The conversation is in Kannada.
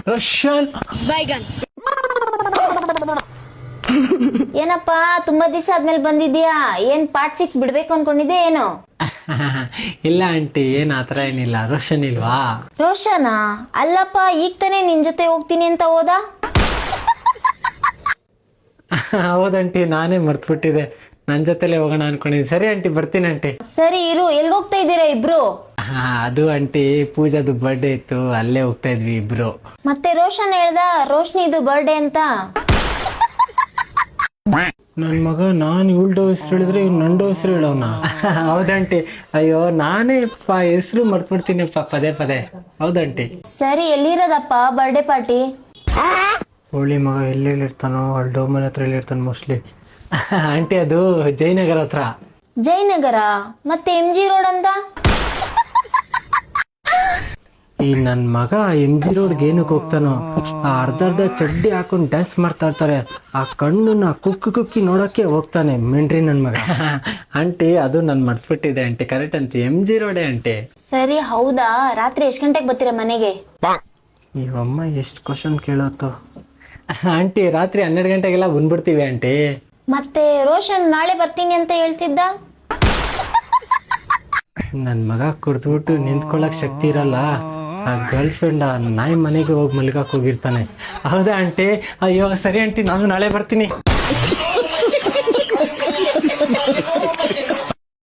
ರಷ್ಯನ್. ಏನಪ್ಪಾ ತುಂಬಾ ದಿವಸ ಆದ್ಮೇಲೆ ಬಂದಿದ್ಯಾ? ಏನ್ ಪಾರ್ಟ್ 6 ಬಿಡ್ಬೇಕು ಅನ್ಕೊಂಡಿದ್ದೆ ಏನು? ಇಲ್ಲ ಆಂಟಿ, ಏನ್ ಆತರ ಏನಿಲ್ಲ. ರೋಷನ್ ಇಲ್ವಾ? ರೋಷನಾ? ಅಲ್ಲಪ್ಪ, ಈಗ ತಾನೇ ನಿನ್ ಜೊತೆ ಹೋಗ್ತೀನಿ ಅಂತ ಹೋದ. ಹೌದಂಟಿ, ನಾನೇ ಮರ್ತ್ಬಿಟ್ಟಿದೆ. ನನ್ ಜೊತೆಲೆ ಹೋಗೋಣ ಅನ್ಕೊಂಡಿದ್ದೀನಿ. ಸರಿ ಆಂಟಿ, ಬರ್ತೀನಿ ಆಂಟಿ. ಸರಿ ಇರು, ಎಲ್ಲಿ ಹೋಗ್ತಾ ಇದ್ದೀರಾ ಇಬ್ರು? ಅದು ಆಂಟಿ, ಪೂಜಾದು ಬರ್ಡೇ ಇತ್ತು, ಅಲ್ಲೇ ಹೋಗ್ತಾ ಇದ್ವಿ ಇಬ್ರು. ಮತ್ತೆ ರೋಷನ್ ಹೇಳ್ದ ರೋಶ್ನಿದು ಬರ್ಡೇ ಅಂತ. ನನ್ ಮಗ, ನಾನ್ ಇವಳ್ದು ಹೆಸರು ಹೇಳಿದ್ರೆ ಇವ್ ನಂದು ಹೆಸರು ಹೇಳೋನ. ಹೌದಂಟಿ, ಅಯ್ಯೋ ನಾನೇ ಹೆಸರು ಮರ್ತ್ಬಿಡ್ತೀನಿಪ್ಪ ಪದೇ ಪದೇ. ಹೌದಂಟಿ. ಸರಿ, ಎಲ್ಲಿರೋದಪ್ಪ ಬರ್ಡೇ ಪಾರ್ಟಿ? ಹೋಳಿ ಮಗ ಎಲ್ಲೆಲ್ಲಿರ್ತಾನೋ, ಅಲ್ಲಿ ಡೋಮನ್ ಹತ್ರ ಎಲ್ಲಿರ್ತಾನ ಮೋಸ್ಟ್ಲಿ. ಆಂಟಿ, ಅದು ಜಯನಗರ ಹತ್ರ. ಜಯನಗರ? ಮತ್ತೆ MG ರೋಡ್ ಅಂತ? ಈ ನನ್ ಮಗ MG ರೋಡ್ಗೆ ಏನಕ್ಕೆ ಹೋಗ್ತಾನೋ? ಆ ಅರ್ಧ ಚಡ್ಡಿ ಹಾಕೊಂಡು ಡ್ಯಾನ್ಸ್ ಮಾಡ್ತಾ ಇರ್ತಾರೆ, ಆ ಕಣ್ಣನ್ನ ಕುಕ್ಕಿ ನೋಡಕ್ಕೆ ಹೋಗ್ತಾನೆ ಮೆಂಡ್ರಿ ನನ್ ಮಗ. ಆಂಟಿ, ಅದು ನನ್ ಮರ್ತ್ಬಿಟ್ಟಿದೆ ಆಂಟಿ. ಕರೆಕ್ಟ್ ಅಂತಿ, MG ರೋಡೇ ಆಂಟಿ. ಸರಿ, ಹೌದಾ? ರಾತ್ರಿ ಎಷ್ಟ್ ಗಂಟೆಗೆ ಬರ್ತೀರಾ ಮನೆಗೆ? ಇವಮ್ಮ ಎಷ್ಟು ಕ್ವಶನ್ ಕೇಳೋತ್ತು. ಆಂಟಿ, ರಾತ್ರಿ 12 ಗಂಟೆಗೆಲ್ಲ ಬಂದ್ಬಿಡ್ತೀವಿ ಆಂಟಿ. ಮತ್ತೆ ರೋಷನ್ ನಾಳೆ ಬರ್ತೀನಿ ಅಂತ ಹೇಳ್ತಿದ್ದ. ನನ್ ಮಗ ಕುಡ್ದ್ಬಿಟ್ಟು ನಿಂತ್ಕೊಳ್ಳಕ್ ಶಕ್ತಿ ಇರಲ್ಲ, ಆ ಗರ್ಲ್ ಫ್ರೆಂಡ್ ಆ ನಾಯಿ ಮನೆಗೆ ಹೋಗಿ ಮಲ್ಗಕ್ ಹೋಗಿರ್ತಾನೆ. ಹೌದಾ ಆಂಟಿ? ಅಯ್ಯೋ ಸರಿ ಆಂಟಿ, ನಾನು ನಾಳೆ ಬರ್ತೀನಿ.